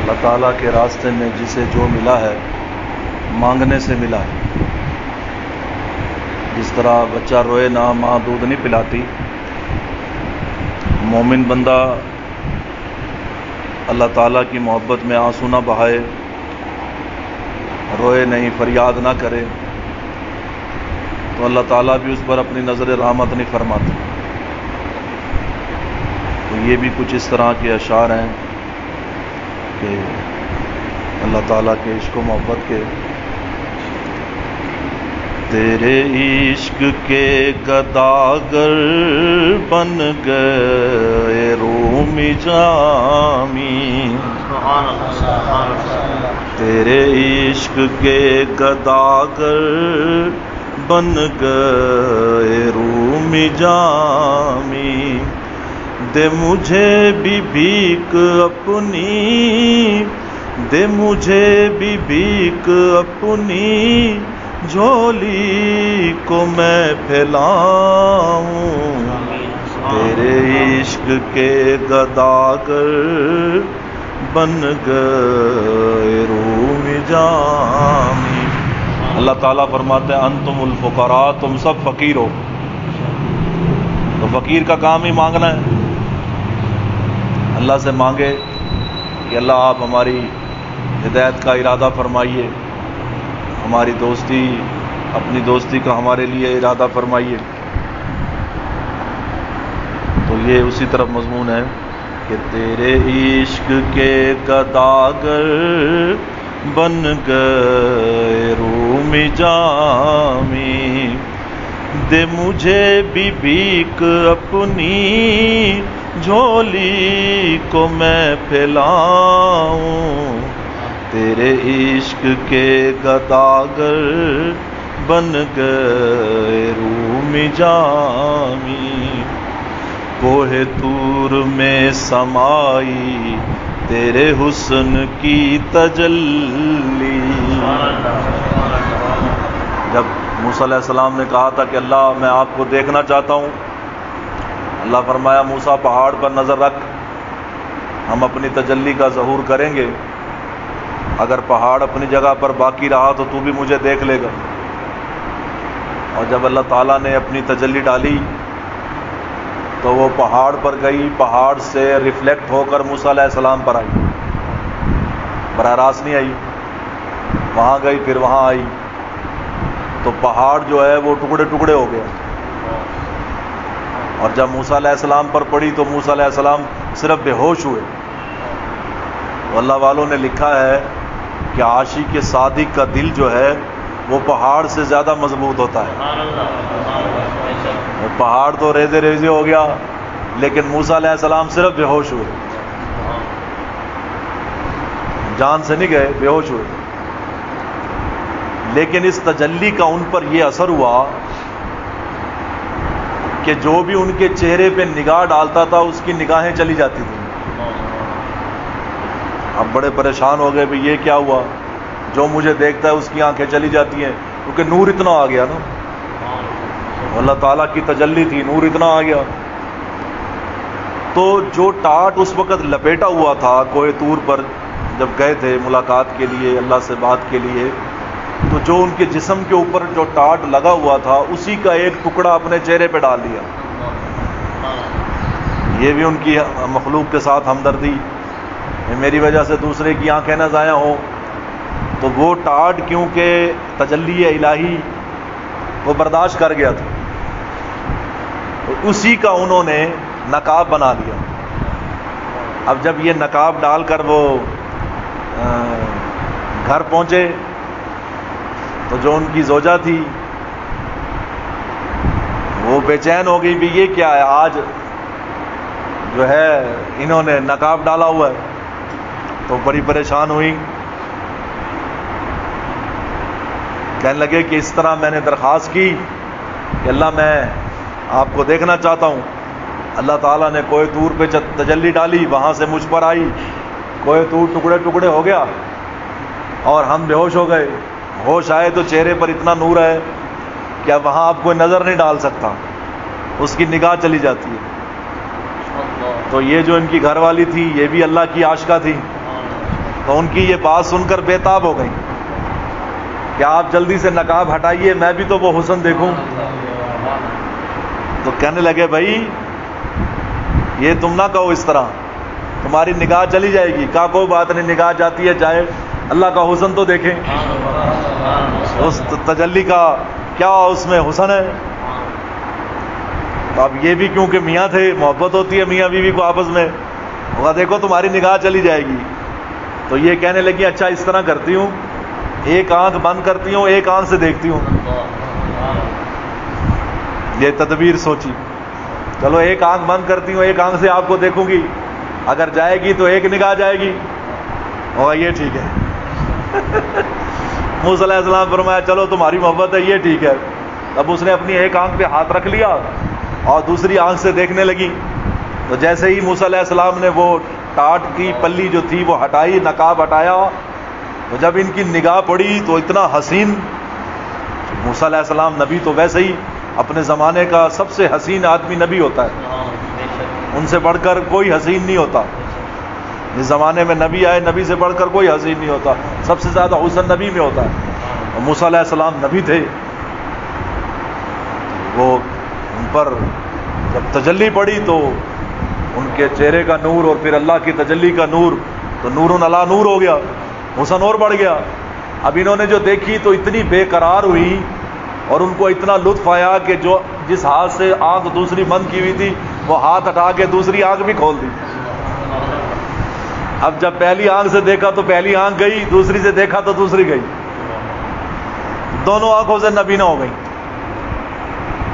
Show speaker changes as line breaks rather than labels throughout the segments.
اللہ تعالیٰ کے راستے میں جسے جو ملا ہے مانگنے سے ملا ہے۔ جس طرح بچہ روئے نہ ماں دودھ نہیں پلاتی، مومن بندہ اللہ تعالیٰ کی محبت میں آنسو نہ بہائے، روئے نہیں، فریاد نہ کرے، تو اللہ تعالیٰ بھی اس پر اپنی نظر رحمت نہیں فرماتے۔ تو یہ بھی کچھ اس طرح کے اشعار ہیں کہ اللہ تعالیٰ کے عشق و محبت کے۔ تیرے عشق کے گداگر بن گئے رومی جامی، تیرے عشق کے گداگر بن گئے رومی جامی، دے مجھے بھی بھیک اپنی، دے مجھے بھی بھیک اپنی، جھولی کو میں پھیلاؤں، تیرے عشق کے گداگر بن گئے رومی جامی۔ اللہ تعالیٰ فرماتے ہیں انتم الفقراء، تم سب فقیر ہو۔ تو فقیر کا کام ہی مانگنا ہے، اللہ سے مانگے کہ اللہ آپ ہماری ہدایت کا ارادہ فرمائیے، ہماری دوستی، اپنی دوستی کا ہمارے لیے ارادہ فرمائیے۔ تو یہ اسی طرف مضمون ہے کہ تیرے عشق کے گداگر بن گئے رومی جامی، دے مجھے بھی بھیک اپنی، جھولی کو میں پھیلاؤں، تیرے عشق کے گداگر بن گئے رومی جامی، کوہ طور میں سمائی تیرے حسن کی تجلی۔ جب موسیٰ علیہ السلام نے کہا تھا کہ اللہ میں آپ کو دیکھنا چاہتا ہوں، اللہ فرمایا موسیٰ پہاڑ پر نظر رکھ، ہم اپنی تجلی کا ظہور کریں گے، اگر پہاڑ اپنی جگہ پر باقی رہا تو تو بھی مجھے دیکھ لے گا۔ اور جب اللہ تعالیٰ نے اپنی تجلی ڈالی تو وہ پہاڑ پر گئی، پہاڑ سے ریفلیکٹ ہو کر موسیٰ علیہ السلام پر آئی، براہ راست نہیں آئی، وہاں گئی پھر وہاں آئی، تو پہاڑ جو ہے وہ ٹکڑے ٹکڑے ہو گیا۔ اور جب موسیٰ علیہ السلام پر پڑی تو موسیٰ علیہ السلام صرف بے ہوش ہوئے۔ تو اللہ والوں نے لکھا ہے کہ عاشق صادق کا دل جو ہے وہ پہاڑ سے زیادہ مضبوط ہوتا ہے۔ پہاڑ تو ریزے ریزے ہو گیا، لیکن موسیٰ علیہ السلام صرف بے ہوش ہوئے، جان سے نہیں گئے، بے ہوش ہوئے۔ لیکن اس تجلی کا ان پر یہ اثر ہوا کہ جو بھی ان کے چہرے پہ نگاہ ڈالتا تھا اس کی نگاہیں چلی جاتی تھیں۔ اب بڑے پریشان ہو گئے بھی یہ کیا ہوا، جو مجھے دیکھتا ہے اس کی آنکھیں چلی جاتی ہیں، کیونکہ نور اتنا آ گیا نا، اللہ تعالیٰ کی تجلی تھی، نور اتنا آ گیا۔ تو جو ٹاٹ اس وقت لپیٹا ہوا تھا کوہ طور پر جب گئے تھے ملاقات کے لیے، اللہ سے بات کے لیے، تو جو ان کے جسم کے اوپر جو ٹاٹ لگا ہوا تھا اسی کا ایک ٹکڑا اپنے چہرے پہ ڈال دیا۔ یہ بھی ان کی مخلوق کے ساتھ ہمدردی، میری وجہ سے دوسرے کی آنکھیں نہ ضائع ہوں، تو وہ ٹاٹ کیونکہ تجلی الہی وہ برداشت کر گیا تھا، تو اسی کا انہوں نے نقاب بنا لیا۔ اب جب یہ نقاب ڈال کر وہ گھر پہنچے تو جو ان کی زوجہ تھی وہ بے چین ہو گئی بھی یہ کیا ہے، آج جو ہے انہوں نے نقاب ڈالا ہوا ہے، تو بڑی پریشان ہوئی، کہنے لگے کہ اس طرح میں نے درخواست کی کہ اللہ میں آپ کو دیکھنا چاہتا ہوں، اللہ تعالیٰ نے کوہ طور پہ تجلی ڈالی، وہاں سے مجھ پر آئی، کوہ طور ٹکڑے ٹکڑے ہو گیا اور ہم بے ہوش ہو گئے۔ ہوش آئے تو چہرے پر اتنا نور ہے کہ اب وہاں آپ کوئی نظر نہیں ڈال سکتا، اس کی نگاہ چلی جاتی ہے۔ تو یہ جو ان کی گھر والی تھی یہ بھی اللہ کی عاشقہ تھی، تو ان کی یہ بات سن کر بےتاب ہو گئی کہ آپ جلدی سے نقاب ہٹائیے، میں بھی تو وہ حسن دیکھوں۔ تو کہنے لگے بھائی یہ تم نہ کہو اس طرح، تمہاری نگاہ چلی جائے گی۔ کہا کوئی بات نہیں، نگاہ جاتی ہے جائے، اللہ کا حسن تو دیکھیں، اس تجلی کا کیا اس میں حسن ہے۔ تو اب یہ بھی کیونکہ میاں تھے، محبت ہوتی ہے میاں بیوی کو آپس میں، وہ دیکھو تمہاری نگاہ چلی جائے گی۔ تو یہ کہنے لگی اچھا اس طرح کرتی ہوں، ایک آنکھ بند کرتی ہوں، ایک آنکھ سے دیکھتی ہوں۔ یہ تدبیر سوچی، چلو ایک آنکھ بند کرتی ہوں، ایک آنکھ سے آپ کو دیکھوں گی، اگر جائے گی تو ایک نگاہ جائے گی، اور یہ ٹھیک ہے۔ موسیٰ علیہ السلام فرمایا چلو تمہاری محبت ہے، یہ ٹھیک ہے۔ اب اس نے اپنی ایک آنکھ پہ ہاتھ رکھ لیا اور دوسری آنکھ سے دیکھنے لگی۔ تو جیسے ہی موسیٰ علیہ السلام نے وہ ٹاٹ کی پلی جو تھی وہ ہٹائی، نقاب ہٹایا، تو جب ان کی نگاہ پڑی تو اتنا حسین، موسیٰ علیہ السلام نبی تو ویسے ہی اپنے زمانے کا سب سے حسین آدمی نبی ہوتا ہے، ان سے بڑھ کر کوئی حسین نہیں ہوتا۔ اس زمانے میں نبی آئے، نبی سے بڑھ کر کوئی حسین نہیں ہوتا، سب سے زیادہ حسن نبی میں ہوتا ہے۔ اور موسیٰ علیہ السلام نبی تھے، وہ ان پر جب تجلی پڑی تو ان کے چہرے کا نور اور پھر اللہ کی تجلی کا نور، تو نور علی نور ہو گیا، حسن اور بڑھ گیا۔ اب انہوں نے جو دیکھی تو اتنی بے قرار ہوئی اور ان کو اتنا لطف آیا کہ جو جس ہاتھ سے آنکھ دوسری بند کی ہوئی تھی وہ ہاتھ ہٹا کے دوسری آنکھ بھی کھول دی۔ اب جب پہلی آنکھ سے دیکھا تو پہلی آنکھ گئی، دوسری سے دیکھا تو دوسری گئی، دونوں آنکھوں سے نبینا ہو گئی،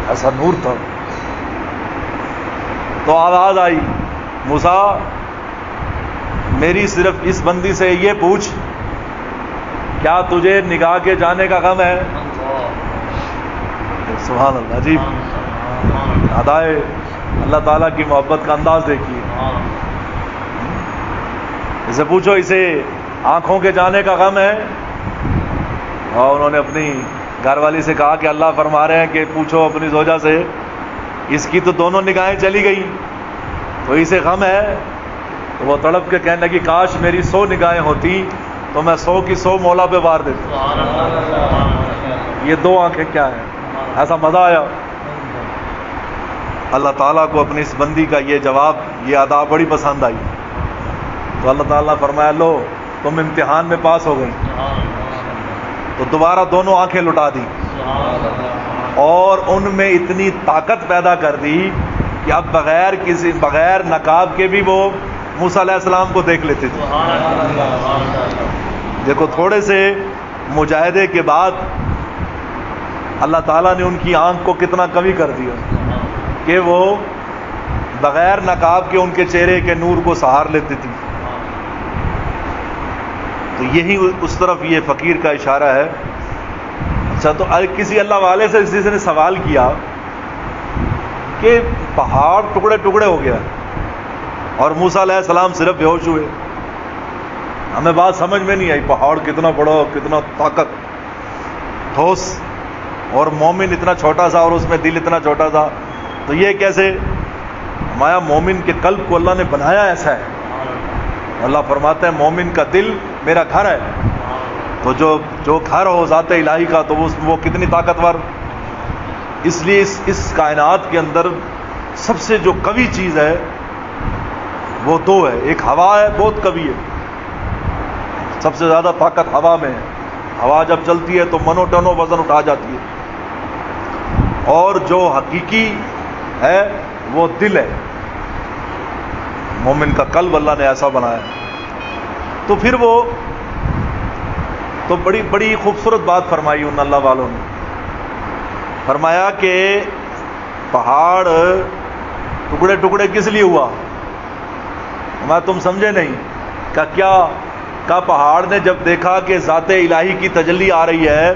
ایسا نور تھا۔ تو آواز آئی موسیٰ میری صرف اس بندی سے یہ پوچھ، کیا تجھے نگاہ کے جانے کا غم ہے؟ سبحان اللہ، عجیب ادائے اللہ تعالیٰ کی محبت کا انداز دیکھیے۔ اسے پوچھو اسے آنکھوں کے جانے کا غم ہے؟ اور انہوں نے اپنی گھر والی سے کہا کہ اللہ فرما رہے ہیں کہ پوچھو اپنی زوجہ سے، اس کی تو دونوں نگاہیں چلی گئی تو اسے غم ہے۔ تو وہ تڑپ کے کہنے لگی کاش میری 100 نگاہیں ہوتی تو میں 100 کی 100 مولا پہ وار دیتا۔ یہ 2 آنکھیں کیا ہیں، ایسا مزہ آیا۔ اللہ تعالیٰ کو اپنی اس بندی کا یہ جواب، یہ ادا بڑی پسند آئی، تو اللہ تعالیٰ فرمایا لو تم امتحان میں پاس ہو گئی۔ تو دوبارہ دونوں آنکھیں لٹا دی اور ان میں اتنی طاقت پیدا کر دی کہ اب بغیر نقاب کے بھی وہ موسیٰ علیہ السلام کو دیکھ لیتے تھے۔ دیکھو تھوڑے سے مجاہدے کے بعد اللہ تعالیٰ نے ان کی آنکھ کو کتنا قوی کر دیا کہ وہ بغیر نقاب کے ان کے چہرے کے نور کو سہار لیتی تھی۔ تو یہی اس طرف یہ فقیر کا اشارہ ہے۔ اچھا تو کسی اللہ والے سے کسی نے سوال کیا کہ پہاڑ ٹکڑے ٹکڑے ہو گیا اور موسیٰ علیہ السلام صرف بے ہوش ہوئے، ہمیں بات سمجھ میں نہیں آئی، پہاڑ کتنا بڑا، کتنا طاقت ٹھوس، اور مومن اتنا چھوٹا سا اور اس میں دل اتنا چھوٹا سا، تو یہ کیسے؟ ہمارا مومن کے قلب کو اللہ نے بنایا ایسا ہے۔ اللہ فرماتے ہیں مومن کا دل میرا گھر ہے، تو جو گھر ہو ذات الہی کا تو وہ کتنی طاقتور۔ اس لیے اس کائنات کے اندر سب سے جو قوی چیز ہے وہ 2 ہے، ایک ہوا ہے، بہت قوی ہے، سب سے زیادہ طاقت ہوا میں ہے، ہوا جب چلتی ہے تو منو ٹنو وزن اٹھا جاتی ہے، اور جو حقیقی ہے وہ دل ہے، مومن کا قلب اللہ نے ایسا بنایا۔ تو پھر وہ تو بڑی خوبصورت بات فرمائی ان اللہ والوں نے، فرمایا کہ پہاڑ ٹکڑے ٹکڑے کس لیے ہوا؟ میں تم سمجھے نہیں کہ پہاڑ نے جب دیکھا کہ ذات الہی کی تجلی آ رہی ہے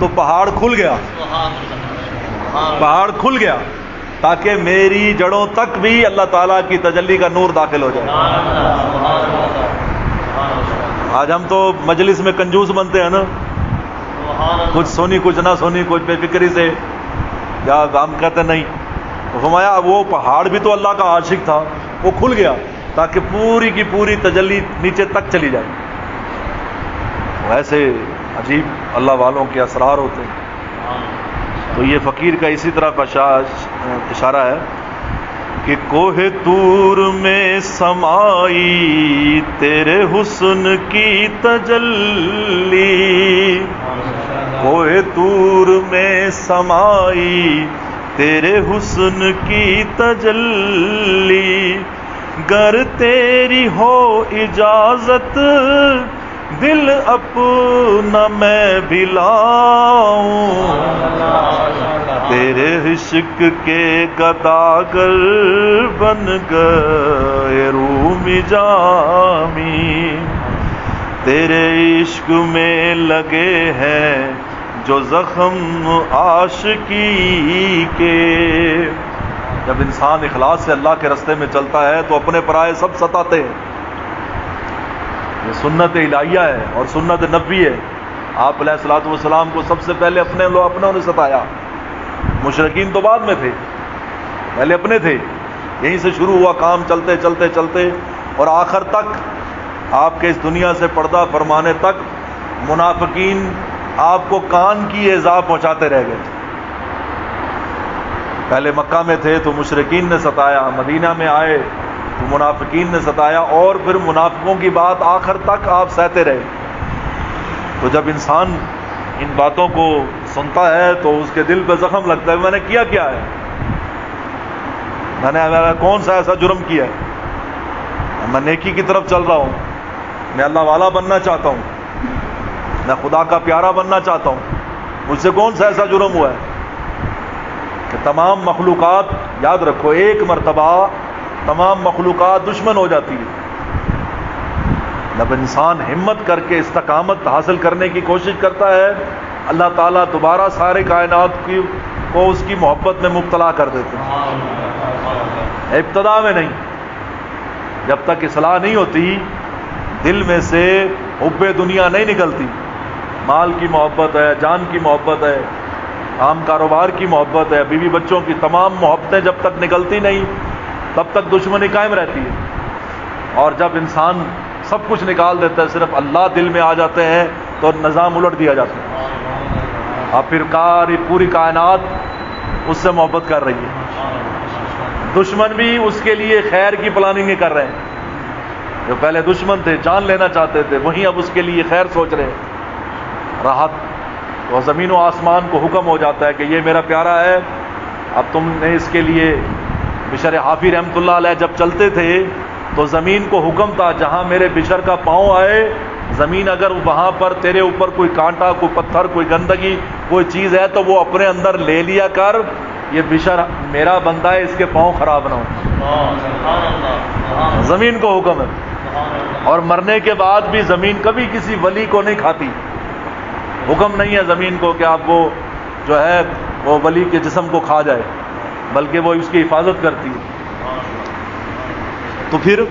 تو پہاڑ کھل گیا، پہاڑ کھل گیا تاکہ میری جڑوں تک بھی اللہ تعالیٰ کی تجلی کا نور داخل ہو جائے۔ آج ہم تو مجلس میں کنجوس بنتے ہیں نا، کچھ سونی کچھ نہ سونی، کچھ بے فکری سے، یا ہم کہتے نہیں۔ تو فرمایا وہ پہاڑ بھی تو اللہ کا عاشق تھا، وہ کھل گیا تاکہ پوری کی پوری تجلی نیچے تک چلی جائے۔ ایسے عجیب اللہ والوں کے اسرار ہوتے ہیں. تو یہ فقیر کا اسی طرح اشارہ ہے کہ کوہ طور میں سمائی تیرے حسن کی تجلی، کوہ طور میں سمائی تیرے حسن کی تجلی، گر تیری ہو اجازت دل اپنا میں بھی لاؤں، تیرے عشق کے گداگر بن گئے رومی جامی، تیرے عشق میں لگے ہیں جو زخم عاشقی کے. جب انسان اخلاص سے اللہ کے راستے میں چلتا ہے تو اپنے پرائے سب ستاتے ہیں. یہ سنت الہیہ ہے اور سنت نبی ہے. آپ علیہ الصلوۃ والسلام کو سب سے پہلے اپنوں نے ستایا. مشرکین تو بعد میں تھے، پہلے اپنے تھے. یہیں سے شروع ہوا کام، چلتے چلتے چلتے اور آخر تک آپ کے اس دنیا سے پردہ فرمانے تک منافقین آپ کو کان کی ایذا پہنچاتے رہ گئے. پہلے مکہ میں تھے تو مشرکین نے ستایا، مدینہ میں آئے تو منافقین نے ستایا، اور پھر منافقوں کی بات آخر تک آپ سہتے رہے. تو جب انسان ان باتوں کو سنتا ہے تو اس کے دل پہ زخم لگتا ہے. میں نے کیا ہے؟ میں نے کون سا ایسا جرم کیا ہے؟ میں نیکی کی طرف چل رہا ہوں، میں اللہ والا بننا چاہتا ہوں، میں خدا کا پیارا بننا چاہتا ہوں. مجھ سے کون سا ایسا جرم ہوا ہے کہ تمام مخلوقات، یاد رکھو ایک مرتبہ تمام مخلوقات دشمن ہو جاتی ہے. جب انسان ہمت کر کے استقامت حاصل کرنے کی کوشش کرتا ہے، اللہ تعالیٰ دوبارہ سارے کائنات کو اس کی محبت میں مبتلا کر دیتے ہیں. ابتدا میں نہیں، جب تک اصلاح نہیں ہوتی دل میں سے حب دنیا نہیں نکلتی. مال کی محبت ہے، جان کی محبت ہے، عام کاروبار کی محبت ہے، بیوی بچوں کی تمام محبتیں جب تک نکلتی نہیں تب تک دشمنی قائم رہتی ہے. اور جب انسان سب کچھ نکال دیتا ہے، صرف اللہ دل میں آ جاتے ہیں تو نظام الٹ دیا جاتا ہے. اب پھر پوری کائنات اس سے محبت کر رہی ہے. دشمن بھی اس کے لیے خیر کی پلاننگ کر رہے ہیں. جو پہلے دشمن تھے، جان لینا چاہتے تھے، وہیں اب اس کے لیے خیر سوچ رہے ہیں. راحت تو زمین و آسمان کو حکم ہو جاتا ہے کہ یہ میرا پیارا ہے. اب تم نے اس کے لیے بشر حافی رحمۃ اللہ علیہ جب چلتے تھے تو زمین کو حکم تھا جہاں میرے بشر کا پاؤں آئے، زمین اگر وہاں پر تیرے اوپر کوئی کانٹا، کوئی پتھر، کوئی گندگی، کوئی چیز ہے تو وہ اپنے اندر لے لیا کر. یہ بشر میرا بندہ ہے، اس کے پاؤں خراب نہ ہو. زمین کو حکم ہے. اور مرنے کے بعد بھی زمین کبھی کسی ولی کو نہیں کھاتی. حکم نہیں ہے زمین کو کہ آپ وہ جو ہے وہ ولی کے جسم کو کھا جائے، بلکہ وہ اس کی حفاظت کرتی ہے. تو پھر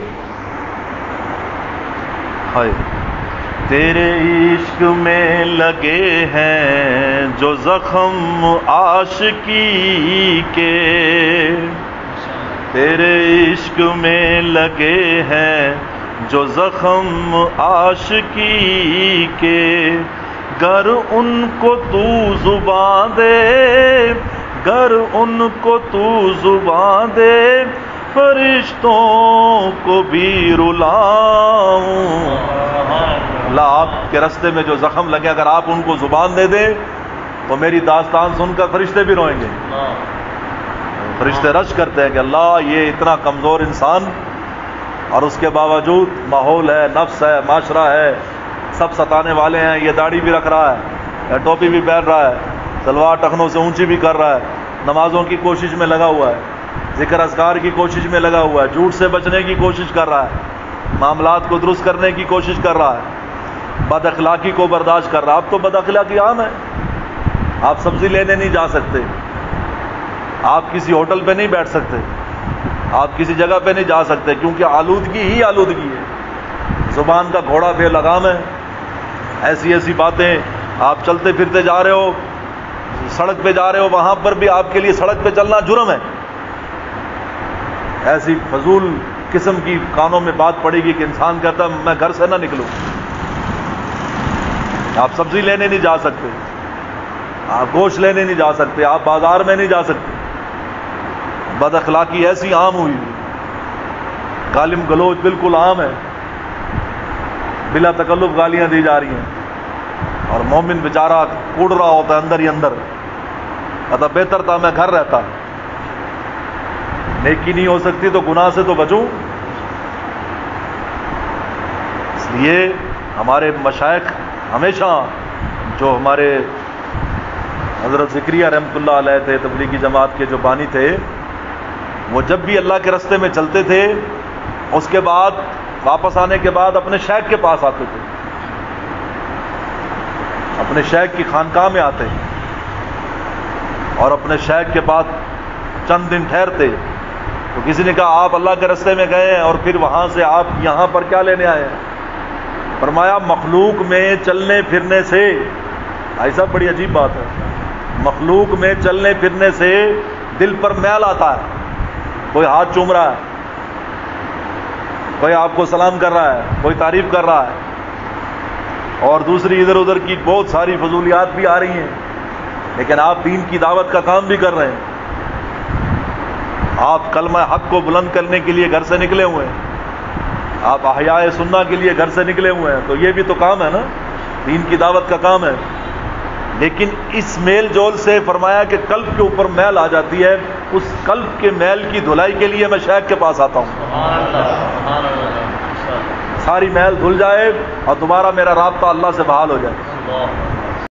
تیرے عشق میں لگے ہیں جو زخم عاشقی کے، تیرے عشق میں لگے ہیں جو زخم عاشقی کے، گر ان کو تو زباں دے، گر ان کو تو زباں دے، فرشتوں کو بھی رلاؤں. اللہ آپ کے راستے میں جو زخم لگے اگر آپ ان کو زبان دے دیں تو میری داستان سن کر فرشتے بھی روئیں گے. فرشتے رش کرتے ہیں کہ اللہ یہ اتنا کمزور انسان، اور اس کے باوجود ماحول ہے، نفس ہے، معاشرہ ہے، سب ستانے والے ہیں، یہ داڑھی بھی رکھ رہا ہے، ٹوپی بھی پہن رہا ہے، تلوار ٹخنوں سے اونچی بھی کر رہا ہے، نمازوں کی کوشش میں لگا ہوا ہے، ذکر اذکار کی کوشش میں لگا ہوا ہے، جھوٹ سے بچنے کی کوشش کر رہا ہے، معاملات کو درست کرنے کی کوشش کر رہا ہے، بد اخلاقی کو برداشت کر رہا ہے. اب تو بد اخلاقی عام ہے. آپ سبزی لینے نہیں جا سکتے، آپ کسی ہوٹل پہ نہیں بیٹھ سکتے، آپ کسی جگہ پہ نہیں جا سکتے، کیونکہ آلودگی ہی آلودگی ہے. زبان کا گھوڑا بے لگام ہے. ایسی ایسی باتیں، آپ چلتے پھرتے جا رہے ہو، سڑک پہ جا رہے ہو، وہاں پر بھی آپ کے لیے سڑک پہ چلنا جرم ہے. ایسی فضول قسم کی کانوں میں بات پڑے گی کہ انسان کہتا ہے میں گھر سے نہ نکلوں. آپ سبزی لینے نہیں جا سکتے، آپ گوشت لینے نہیں جا سکتے، آپ بازار میں نہیں جا سکتے۔ بد اخلاقی ایسی عام ہوئی، گالم گلوچ بالکل عام ہے، بلا تکلف گالیاں دی جا رہی ہیں، اور مومن بیچارہ کوڑ رہا ہوتا ہے اندر ہی اندر، کہتا بہتر تھا میں گھر رہتا، نیکی نہیں ہو سکتی تو گناہ سے تو بچوں۔ اس لیے ہمارے مشائخ ہمیشہ، جو ہمارے حضرت ذکریہ رحمۃ اللہ علیہ تھے، تبلیغی جماعت کے جو بانی تھے، وہ جب بھی اللہ کے راستے میں چلتے تھے، اس کے بعد واپس آنے کے بعد اپنے شیخ کے پاس آتے تھے، اپنے شیخ کی خانقاہ میں آتے اور اپنے شیخ کے پاس چند دن ٹھہرتے۔ تو کسی نے کہا آپ اللہ کے راستے میں گئے ہیں اور پھر وہاں سے آپ یہاں پر کیا لینے آئے ہیں؟ فرمایا مخلوق میں چلنے پھرنے سے، ایسا بڑی عجیب بات ہے، مخلوق میں چلنے پھرنے سے دل پر میل آتا ہے، کوئی ہاتھ چوم رہا ہے، کوئی آپ کو سلام کر رہا ہے، کوئی تعریف کر رہا ہے، اور دوسری ادھر ادھر کی بہت ساری فضولیات بھی آ رہی ہیں، لیکن آپ دین کی دعوت کا کام بھی کر رہے ہیں، آپ کلمہ حق کو بلند کرنے کے لیے گھر سے نکلے ہوئے ہیں، آپ احیاء سنہ کے لیے گھر سے نکلے ہوئے ہیں، تو یہ بھی تو کام ہے نا، دین کی دعوت کا کام ہے۔ لیکن اس میل جول سے فرمایا کہ قلب کے اوپر میل آ جاتی ہے، اس قلب کے میل کی دھلائی کے لیے میں شیخ کے پاس آتا ہوں، ساری میل دھل جائے اور دوبارہ میرا رابطہ اللہ سے بحال ہو جائے۔